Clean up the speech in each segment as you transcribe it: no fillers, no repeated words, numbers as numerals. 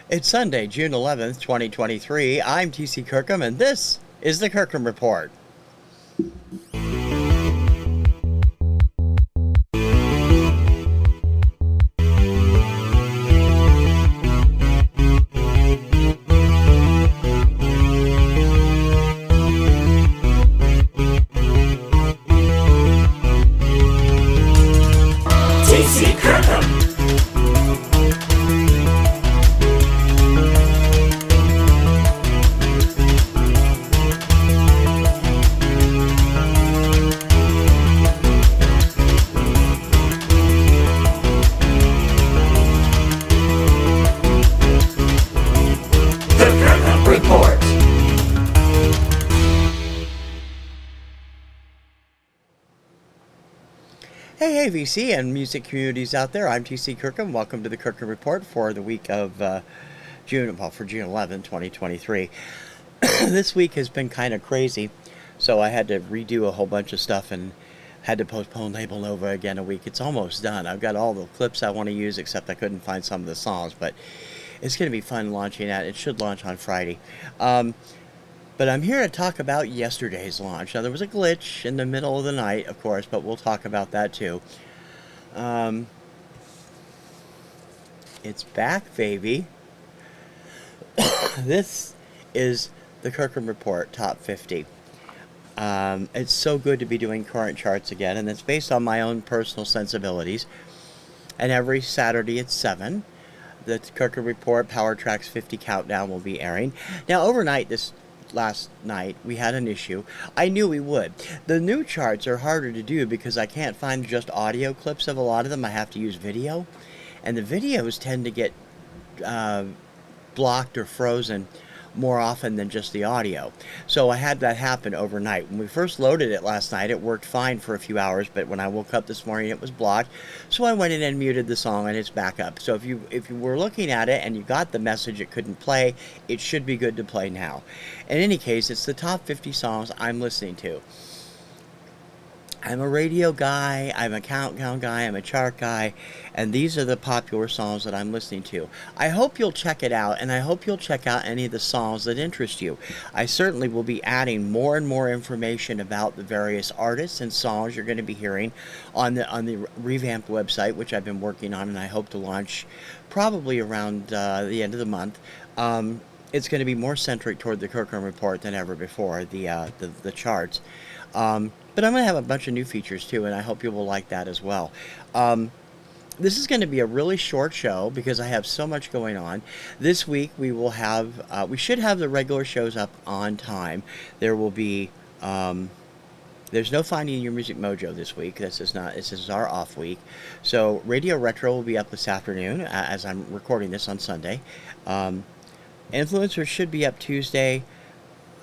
It's Sunday, June 11th, 2023. I'm TC Kirkham, and this is the Kirkham Report. TC Kirkham. The Kirkham Report. Hey, VC and music communities out there. I'm TC Kirkham. Welcome to the Kirkham Report for the week of June 11th, 2023. This week has been kind of crazy, so I had to redo a whole bunch of stuff and had to postpone Label Nova again a week. It's almost done. I've got all the clips I want to use, except I couldn't find some of the songs, but it's going to be fun launching that. It should launch on Friday. But I'm here to talk about yesterday's launch. Now, there was a glitch in the middle of the night, of course, but we'll talk about that too. It's back, baby. This is the Kirkham Report Top 50. It's so good to be doing current charts again, and it's based on my own personal sensibilities. And every Saturday at 7, the Kirkham Report PowerTraxx 50 Countdown will be airing. Now, overnight, last night, we had an issue. I knew we would. The new charts are harder to do because I can't find just audio clips of a lot of them. I have to use video. And the videos tend to get blocked or frozen more often than just the audio. So I had that happen overnight. When we first loaded it last night, it worked fine for a few hours, but when I woke up this morning, it was blocked. So I went in and muted the song, and it's back up. So if you were looking at it and you got the message it couldn't play, it should be good to play now. In any case, it's the top 50 songs I'm listening to. I'm a radio guy, I'm a countdown guy, I'm a chart guy, and these are the popular songs that I'm listening to. I hope you'll check it out, and I hope you'll check out any of the songs that interest you. I certainly will be adding more and more information about the various artists and songs you're going to be hearing on the revamped website, which I've been working on, and I hope to launch probably around the end of the month. It's going to be more centric toward the Kirkham Report than ever before, the charts. But I'm going to have a bunch of new features too, and I hope you will like that as well. This is going to be a really short show because I have so much going on. This week we will have, we should have the regular shows up on time. There will be, there's no Finding Your Music Mojo this week. This is our off week. So Radio Retro will be up this afternoon as I'm recording this on Sunday. Influencers should be up Tuesday.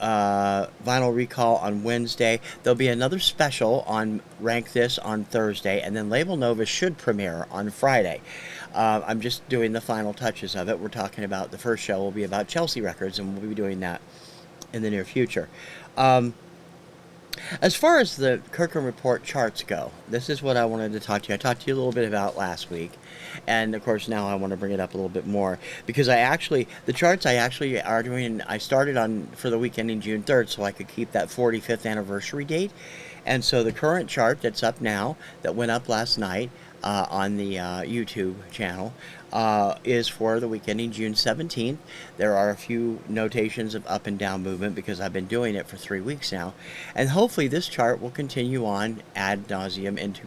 Vinyl Recall on Wednesday. There'll be another special on Rank This on Thursday, and then Label Nova should premiere on Friday. I'm just doing the final touches of it. We're talking about the first show will be about Chelsea Records, and we'll be doing that in the near future. As far as the Kirkham Report charts go, this is what I wanted to talk to you. I talked to you a little bit about last week, and of course now I want to bring it up a little bit more because the charts I actually are doing, I started on for the week ending June 3rd so I could keep that 45th anniversary date. And so the current chart that's up now, that went up last night on the YouTube channel, is for the week ending June 17th. There are a few notations of up and down movement because I've been doing it for 3 weeks now. And hopefully this chart will continue on ad nauseum into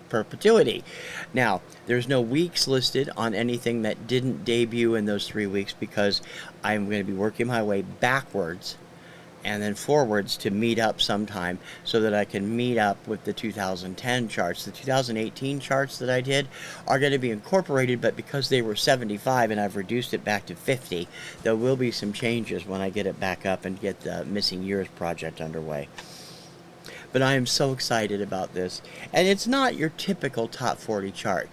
perpetuity. Now, there's no weeks listed on anything that didn't debut in those 3 weeks because I'm going to be working my way backwards and then forwards to meet up sometime so that I can meet up with the 2010 charts. The 2018 charts that I did are going to be incorporated, but because they were 75 and I've reduced it back to 50, there will be some changes when I get it back up and get the Missing Years project underway. But I am so excited about this. And it's not your typical top 40 chart.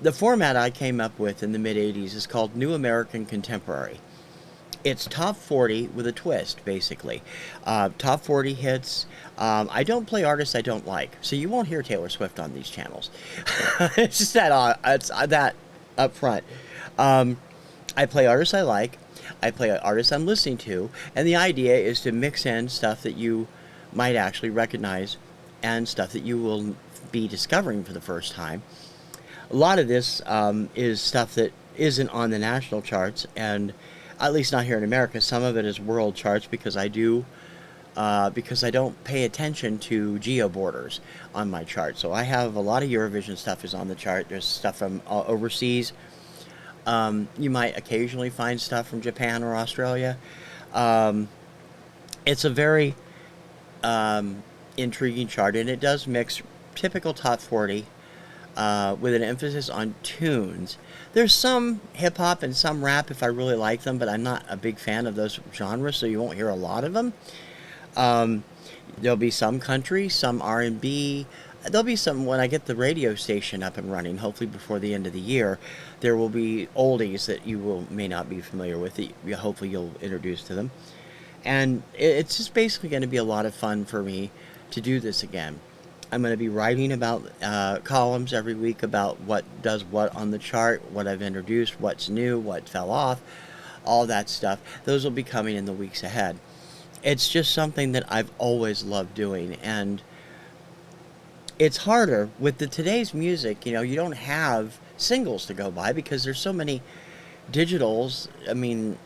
The format I came up with in the mid-80s is called New American Contemporary. It's top 40 with a twist, basically. Top 40 hits. I don't play artists I don't like, so you won't hear Taylor Swift on these channels. It's just that it's that up front. I play artists I like. I play artists I'm listening to, and the idea is to mix in stuff that you might actually recognize and stuff that you will be discovering for the first time. A lot of this is stuff that isn't on the national charts, and at least not here in America. Some of it is world charts because I don't pay attention to geo borders on my chart. So I have a lot of Eurovision stuff is on the chart. There's stuff from overseas. You might occasionally find stuff from Japan or Australia. It's a very intriguing chart, and it does mix typical top 40 with an emphasis on tunes. There's some hip hop and some rap if I really like them, but I'm not a big fan of those genres, so you won't hear a lot of them. There'll be some country, some R&B. There'll be some when I get the radio station up and running, hopefully before the end of the year. There will be oldies that may not be familiar with. Hopefully you'll introduce to them. And it's just basically going to be a lot of fun for me to do this again. I'm going to be writing about columns every week about what does what on the chart, what I've introduced, what's new, what fell off, all that stuff. Those will be coming in the weeks ahead. It's just something that I've always loved doing, and it's harder with today's music. You don't have singles to go by because there's so many digitals. I mean,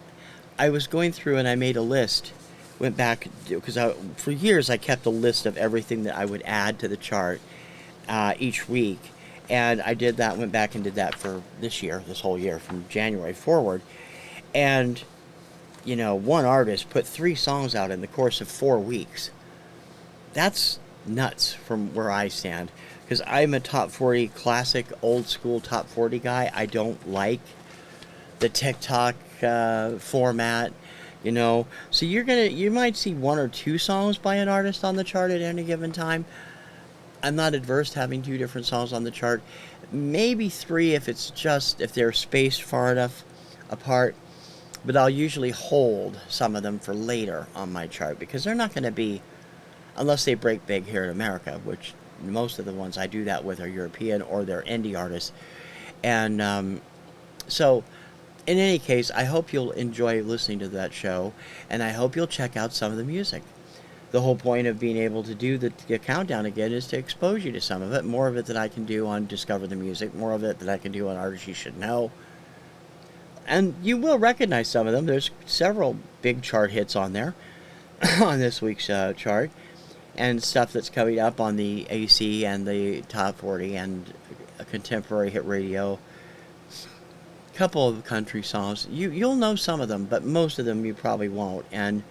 I was going through and I made a list. Went back because for years I kept a list of everything that I would add to the chart each week, and I did that. Went back and did that for this whole year from January forward, and one artist put 3 songs out in the course of 4 weeks. That's nuts from where I stand, because I'm a top 40 classic old school top 40 guy. I don't like the TikTok format. So you might see 1 or 2 songs by an artist on the chart at any given time. I'm not adverse to having 2 different songs on the chart. Maybe 3 if they're spaced far enough apart. But I'll usually hold some of them for later on my chart because they're not going to be, unless they break big here in America, which most of the ones I do that with are European or they're indie artists. And so in any case, I hope you'll enjoy listening to that show, and I hope you'll check out some of the music. The whole point of being able to do the countdown again is to expose you to some of it. More of it that I can do on Discover the Music, more of it that I can do on Artists You Should Know. And you will recognize some of them. There's several big chart hits on there, on this week's chart, and stuff that's coming up on the AC and the Top 40 and a contemporary hit radio. Couple of country songs. You'll know some of them, but most of them you probably won't. And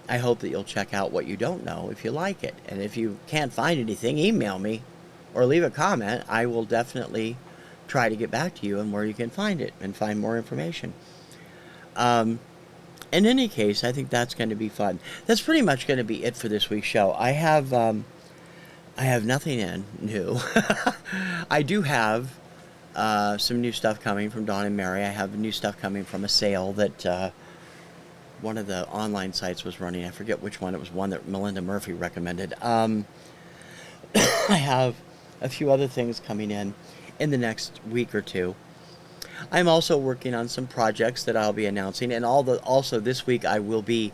I hope that you'll check out what you don't know if you like it. And if you can't find anything, email me or leave a comment. I will definitely try to get back to you on where you can find it and find more information. In any case, I think that's going to be fun. That's pretty much going to be it for this week's show. I have nothing new. I do have some new stuff coming from Dawn and Mary. I have new stuff coming from a sale that one of the online sites was running. I forget which one. It was one that Melinda Murphy recommended. I have a few other things coming in the next week or two. I'm also working on some projects that I'll be announcing, and also this week I will be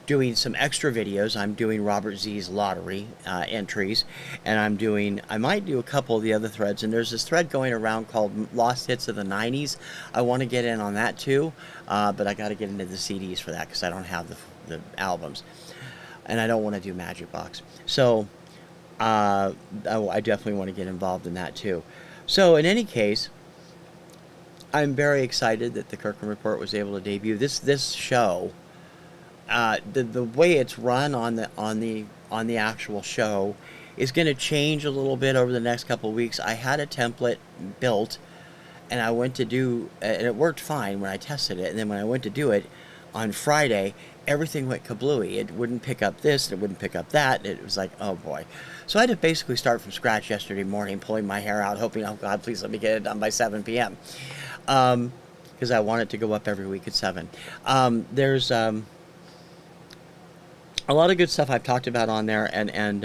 doing some extra videos. I'm doing Robert Z's lottery entries, and I might do a couple of the other threads, and there's this thread going around called Lost Hits of the 90s. I want to get in on that too, but I got to get into the CDs for that because I don't have the albums, and I don't want to do Magic Box. So I definitely want to get involved in that too. So in any case, I'm very excited that the Kirkham Report was able to debut this show. The way it's run on the actual show is going to change a little bit over the next couple of weeks. I had a template built, and I went to do, and it worked fine when I tested it. And then when I went to do it on Friday, everything went kablooey. It wouldn't pick up this, it wouldn't pick up that. It was like, oh boy. So I had to basically start from scratch yesterday morning, pulling my hair out, hoping, oh God, please let me get it done by 7 p.m. because I want it to go up every week at 7. There's a lot of good stuff I've talked about on there, and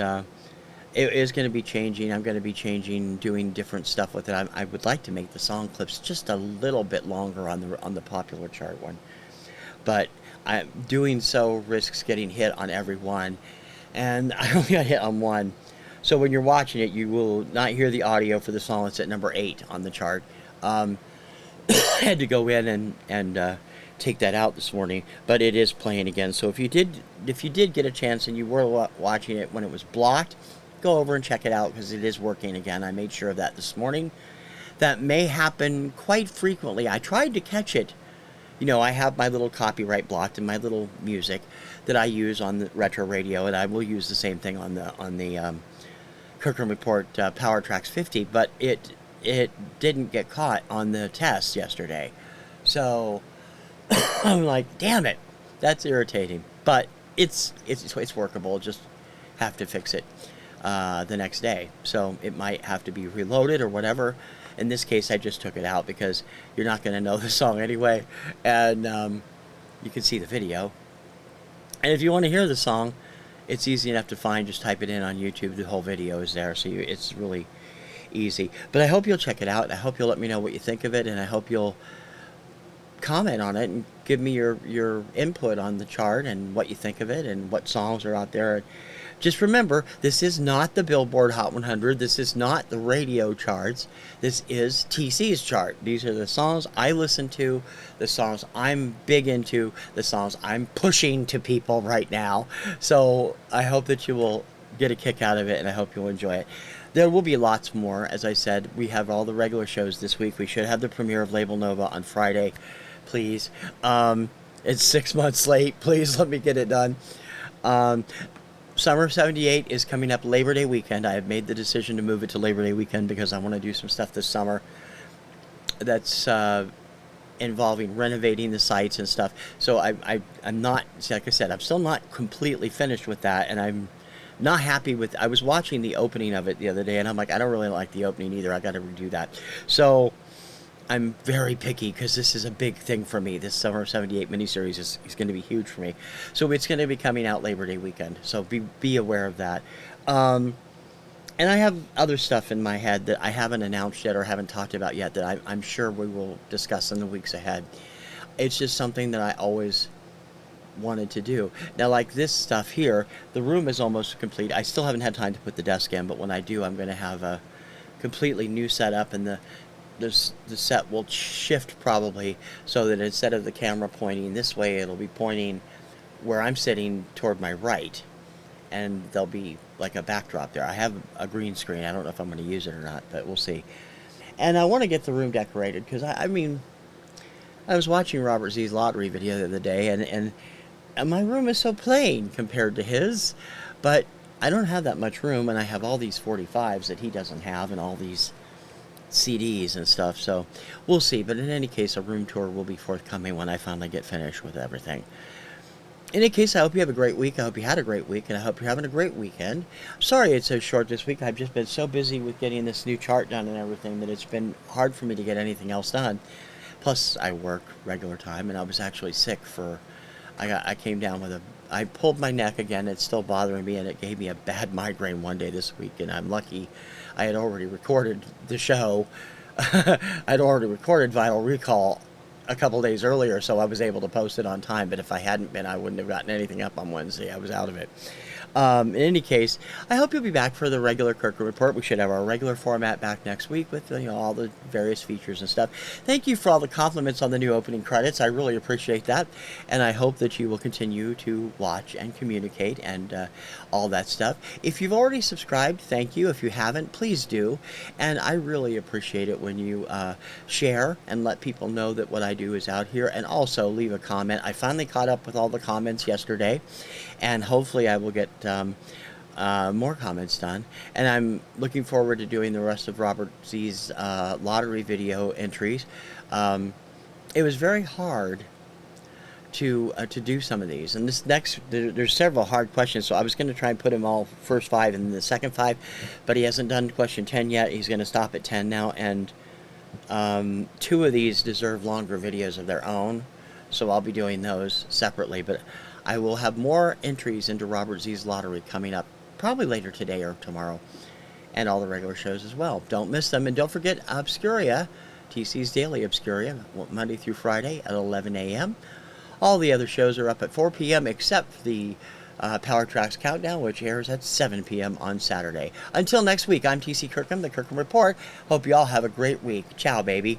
it is going to be changing. I'm going to be changing, doing different stuff with it. I would like to make the song clips just a little bit longer on the popular chart one, but doing so risks getting hit on every one, and I only got hit on one. So when you're watching it, you will not hear the audio for the song that's at number 8 on the chart. I had to go in and take that out this morning, but it is playing again. So if you did get a chance and you were watching it when it was blocked, go over and check it out, because it is working again. I made sure of that this morning. That may happen quite frequently. I tried to catch it. You know, I have my little copyright blocked and my little music that I use on the retro radio, and I will use the same thing on the Kirkham Report PowerTraxx 50, but it didn't get caught on the test yesterday. So I'm like, damn it, that's irritating. But it's workable. Just have to fix it the next day. So it might have to be reloaded or whatever. In this case, I just took it out because you're not going to know the song anyway, and you can see the video. And if you want to hear the song, it's easy enough to find. Just type it in on YouTube. The whole video is there, so it's really easy. But I hope you'll check it out. I hope you'll let me know what you think of it, and I hope you'll comment on it and give me your input on the chart and what you think of it and what songs are out there. Just remember, this is not the Billboard Hot 100. This is not the radio charts. This is TC's chart. These are the songs I listen to, the songs I'm big into, the songs I'm pushing to people right now. So I hope that you will get a kick out of it, and I hope you'll enjoy it. There will be lots more. As I said, we have all the regular shows this week. We should have the premiere of Label Nova on Friday. Please. It's 6 months late. Please let me get it done. Summer of 78 is coming up Labor Day weekend. I have made the decision to move it to Labor Day weekend because I want to do some stuff this summer that's involving renovating the sites and stuff. So I'm not, like I said, I'm still not completely finished with that, and I'm not happy with. I was watching the opening of it the other day, and I'm like, I don't really like the opening either. I got to redo that. So I'm very picky because this is a big thing for me. This Summer of 78 miniseries is going to be huge for me. So it's going to be coming out Labor Day weekend. So be aware of that. And I have other stuff in my head that I haven't announced yet or haven't talked about yet that I'm sure we will discuss in the weeks ahead. It's just something that I always wanted to do. Now, like this stuff here, the room is almost complete. I still haven't had time to put the desk in, but when I do, I'm going to have a completely new setup, and the set will shift probably so that instead of the camera pointing this way, it'll be pointing where I'm sitting toward my right, and there'll be like a backdrop there. I have a green screen. I don't know if I'm going to use it or not, but we'll see. And I want to get the room decorated because I mean, I was watching Robert Z's lottery video the other day, and my room is so plain compared to his, but I don't have that much room, and I have all these 45s that he doesn't have, and all these CDs and stuff, so we'll see. But in any case, a room tour will be forthcoming when I finally get finished with everything. In any case, I hope you have a great week. I hope you had a great week, and I hope you're having a great weekend. Sorry it's so short this week. I've just been so busy with getting this new chart done and everything that it's been hard for me to get anything else done. Plus, I work regular time, and I was actually sick for... I came down with I pulled my neck again. It's still bothering me, and it gave me a bad migraine one day this week, and I'm lucky I had already recorded the show. I'd already recorded Vinyl Recall a couple days earlier, so I was able to post it on time, but if I hadn't been, I wouldn't have gotten anything up on Wednesday. I was out of it. In any case, I hope you'll be back for the regular Kirkham Report. We should have our regular format back next week with all the various features and stuff. Thank you for all the compliments on the new opening credits. I really appreciate that, and I hope that you will continue to watch and communicate and all that stuff. If you've already subscribed, thank you. If you haven't, please do, and I really appreciate it when you share and let people know that what I do is out here, and also leave a comment. I finally caught up with all the comments yesterday, and hopefully I will get more comments done, and I'm looking forward to doing the rest of Robert Z's lottery video entries. It was very hard to do some of these, and this next there's several hard questions, so I was going to try and put them all first 5 and then the second 5, but he hasn't done question 10 yet. He's going to stop at 10 now, and Two of these deserve longer videos of their own, so I'll be doing those separately, but I will have more entries into Robert Z's Lottery coming up probably later today or tomorrow, and all the regular shows as well. Don't miss them, and don't forget Obscuria, TC's Daily Obscuria, Monday through Friday at 11 a.m. All the other shows are up at 4 p.m. except the PowerTraxx Countdown, which airs at 7 p.m. on Saturday. Until next week, I'm TC Kirkham, the Kirkham Report. Hope you all have a great week. Ciao, baby.